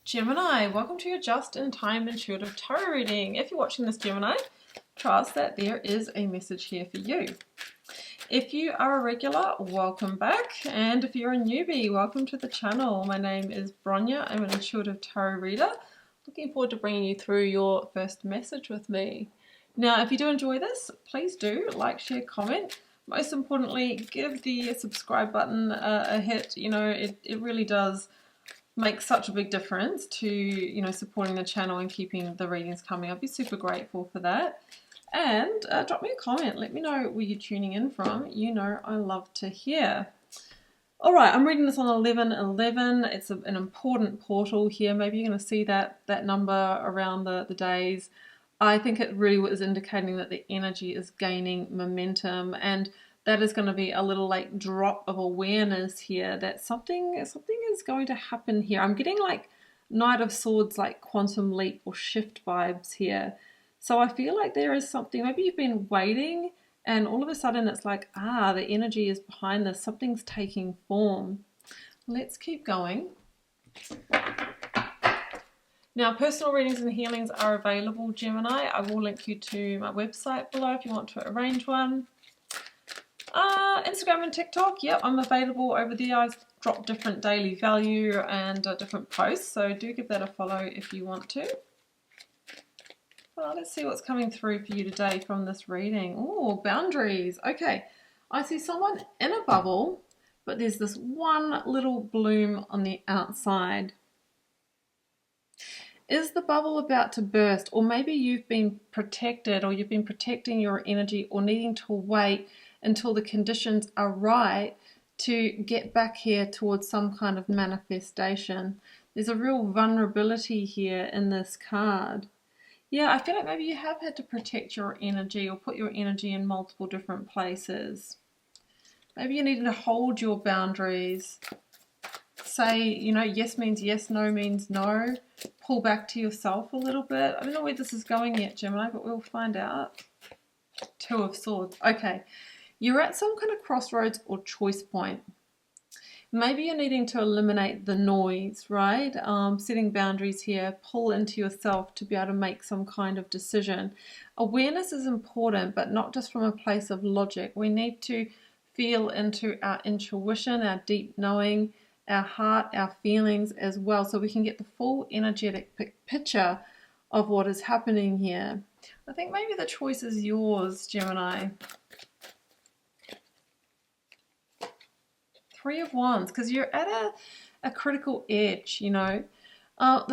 Gemini, welcome to your just-in-time intuitive tarot reading. If you're watching this, Gemini, trust that there is a message here for you. If you are a regular, welcome back. And if you're a newbie, welcome to the channel. My name is Bronya. I'm an intuitive tarot reader. Looking forward to bringing you through your first message with me. Now, if you do enjoy this, please do like, share, comment. Most importantly, give the subscribe button a hit. You know, it really does make such a big difference to, supporting the channel and keeping the readings coming. I'd be super grateful for that. And drop me a comment. Let me know where you're tuning in from. You know I love to hear. All right, I'm reading this on 11/11. It's an important portal here. Maybe you're going to see that number around the days. I think it really is indicating that the energy is gaining momentum, and that is going to be a little like drop of awareness here that something is going to happen here. I'm getting like Knight of Swords, like quantum leap or shift vibes here. So I feel like there is something, maybe you've been waiting and all of a sudden it's like, the energy is behind this. Something's taking form. Let's keep going. Now, personal readings and healings are available, Gemini. I will link you to my website below if you want to arrange one. Instagram and TikTok, yep, I'm available over there. I drop different daily value and different posts, so do give that a follow if you want to. Well, let's see what's coming through for you today from this reading. Oh, boundaries. Okay, I see someone in a bubble, but there's this one little bloom on the outside. Is the bubble about to burst? Or maybe you've been protected, or you've been protecting your energy, or needing to wait until the conditions are right to get back here towards some kind of manifestation. There's a real vulnerability here in this card. Yeah, I feel like maybe you have had to protect your energy or put your energy in multiple different places. Maybe you needed to hold your boundaries. Say, yes means yes, no means no. Pull back to yourself a little bit. I don't know where this is going yet, Gemini, but we'll find out. Two of Swords. Okay. You're at some kind of crossroads or choice point. Maybe you're needing to eliminate the noise, right? Setting boundaries here, pull into yourself to be able to make some kind of decision. Awareness is important, but not just from a place of logic. We need to feel into our intuition, our deep knowing, our heart, our feelings as well, so we can get the full energetic picture of what is happening here. I think maybe the choice is yours, Gemini. Three of Wands, because you're at a critical edge, The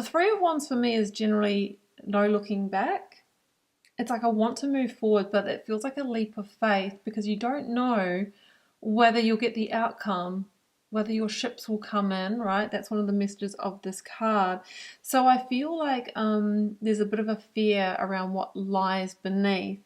Three of Wands for me is generally no looking back. It's like I want to move forward, but it feels like a leap of faith because you don't know whether you'll get the outcome, whether your ships will come in, right? That's one of the messages of this card. So I feel like there's a bit of a fear around what lies beneath.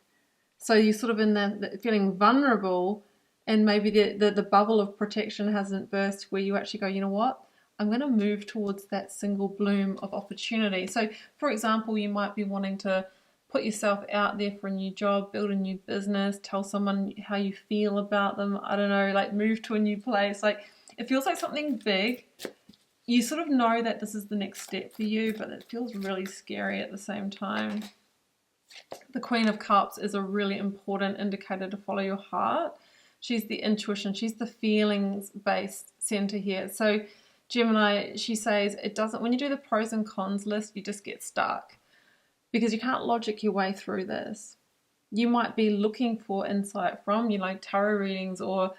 So you're sort of in the feeling vulnerable, and maybe the bubble of protection hasn't burst where you actually go, you know what? I'm going to move towards that single bloom of opportunity. So, for example, you might be wanting to put yourself out there for a new job, build a new business, tell someone how you feel about them. I don't know, like move to a new place. Like it feels like something big. You sort of know that this is the next step for you, but it feels really scary at the same time. The Queen of Cups is a really important indicator to follow your heart. She's the intuition. She's the feelings-based center here. So Gemini, she says, it doesn't, when you do the pros and cons list, you just get stuck because you can't logic your way through this. You might be looking for insight from, tarot readings or,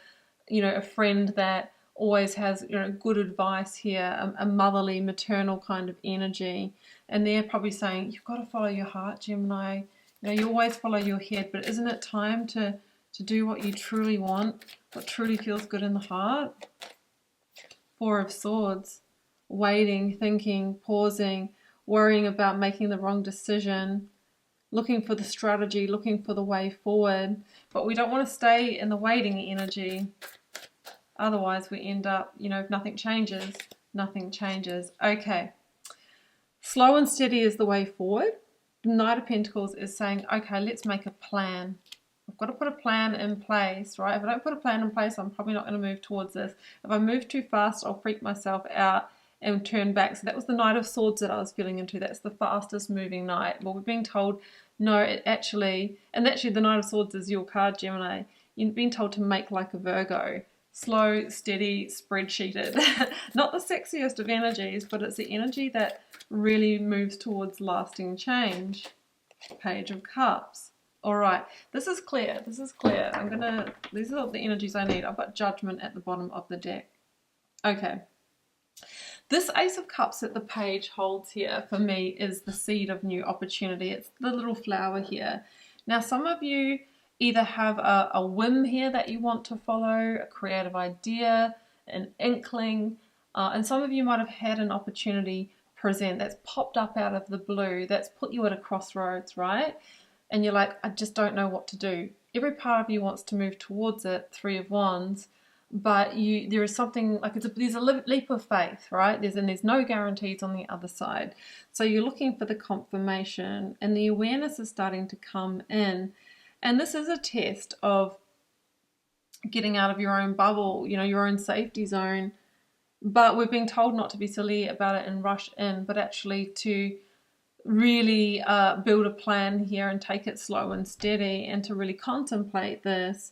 a friend that always has, good advice here, a motherly, maternal kind of energy. And they're probably saying, you've got to follow your heart, Gemini. You always follow your head, but isn't it time to do what you truly want, what truly feels good in the heart? Four of Swords, waiting, thinking, pausing, worrying about making the wrong decision, looking for the strategy, looking for the way forward. But we don't want to stay in the waiting energy. Otherwise we end up, if nothing changes, nothing changes. Okay. Slow and steady is the way forward. The Knight of Pentacles is saying, okay, let's make a plan. I've got to put a plan in place, right? If I don't put a plan in place, I'm probably not going to move towards this. If I move too fast, I'll freak myself out and turn back. So that was the Knight of Swords that I was feeling into. That's the fastest moving knight. Well, we're being told, no, it actually, and actually the Knight of Swords is your card, Gemini. You've been told to make like a Virgo. Slow, steady, spreadsheeted. Not the sexiest of energies, but it's the energy that really moves towards lasting change. Page of Cups. All right, this is clear. This is clear. These are the energies I need. I've got Judgment at the bottom of the deck. Okay. This Ace of Cups that the page holds here for me is the seed of new opportunity. It's the little flower here. Now, some of you either have a whim here that you want to follow, a creative idea, an inkling, and some of you might have had an opportunity present that's popped up out of the blue, that's put you at a crossroads, right? And you're like, I just don't know what to do. Every part of you wants to move towards it, Three of Wands, but there is something like there's a leap of faith, right? There's no guarantees on the other side. So you're looking for the confirmation, and the awareness is starting to come in. And this is a test of getting out of your own bubble, your own safety zone. But we're being told not to be silly about it and rush in, but actually to really build a plan here and take it slow and steady and to really contemplate this.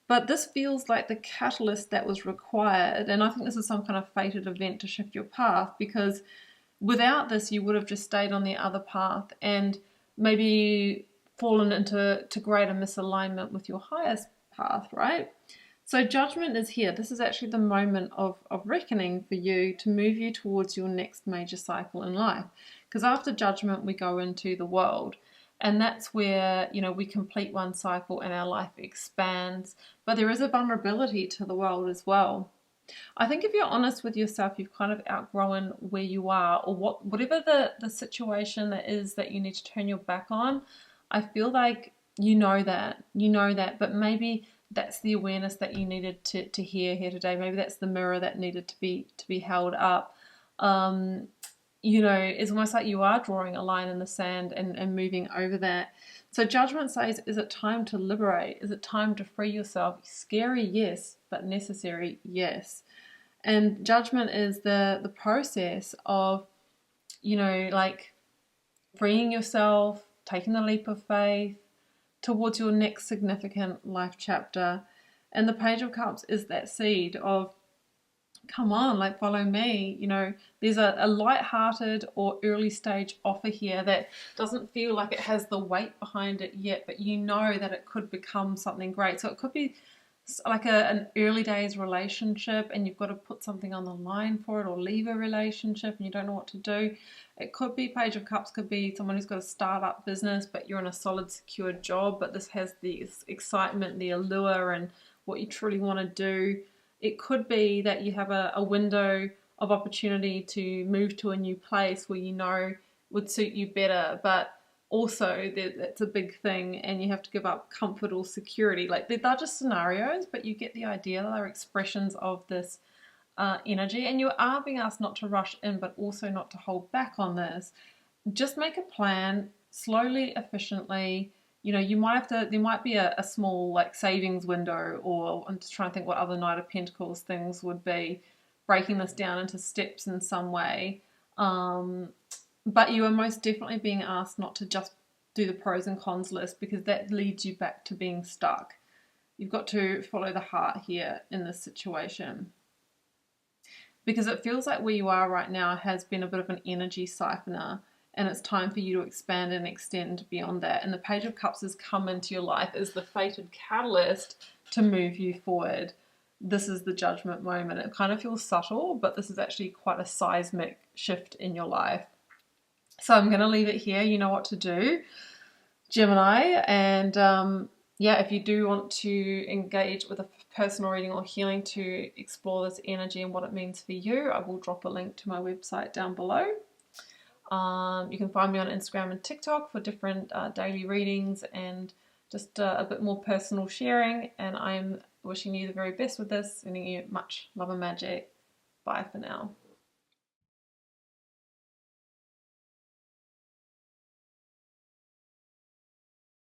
But this feels like the catalyst that was required, and I think this is some kind of fated event to shift your path, because without this you would have just stayed on the other path and maybe fallen into greater misalignment with your highest path, right? So Judgment is here. This is actually the moment of reckoning for you to move you towards your next major cycle in life. Because after Judgment, we go into the world. And that's where, we complete one cycle and our life expands. But there is a vulnerability to the world as well. I think if you're honest with yourself, you've kind of outgrown where you are, or whatever the situation that is that you need to turn your back on. I feel like you know that, but maybe that's the awareness that you needed to hear here today. Maybe that's the mirror that needed to be held up. It's almost like you are drawing a line in the sand and moving over that. So Judgment says, is it time to liberate? Is it time to free yourself? Scary, yes, but necessary, yes. And Judgment is the process of, like freeing yourself, taking the leap of faith towards your next significant life chapter. And the Page of Cups is that seed of, come on, like follow me. There's a light-hearted or early stage offer here that doesn't feel like it has the weight behind it yet, but you know that it could become something great. So it could be like an early days relationship and you've got to put something on the line for it, or leave a relationship and you don't know what to do. It could be, Page of Cups could be someone who's got a start-up business but you're in a solid, secure job, but this has the excitement, the allure, and what you truly want to do. It could be that you have a window of opportunity to move to a new place where would suit you better, but also that's a big thing and you have to give up comfort or security. Like they're just scenarios, but you get the idea. They're expressions of this energy, and you are being asked not to rush in, but also not to hold back on this. Just make a plan slowly, efficiently. You might there might be a small like savings window, or I'm just trying to think what other Knight of Pentacles things would be, breaking this down into steps in some way. But you are most definitely being asked not to just do the pros and cons list, because that leads you back to being stuck. You've got to follow the heart here in this situation, because it feels like where you are right now has been a bit of an energy siphoner, and it's time for you to expand and extend beyond that. And the Page of Cups has come into your life as the fated catalyst to move you forward. This is the Judgment moment. It kind of feels subtle, but this is actually quite a seismic shift in your life. So I'm going to leave it here. You know what to do, Gemini. And if you do want to engage with a personal reading or healing to explore this energy and what it means for you, I will drop a link to my website down below. You can find me on Instagram and TikTok for different daily readings and just a bit more personal sharing. And I'm wishing you the very best with this, sending you much love and magic. Bye for now.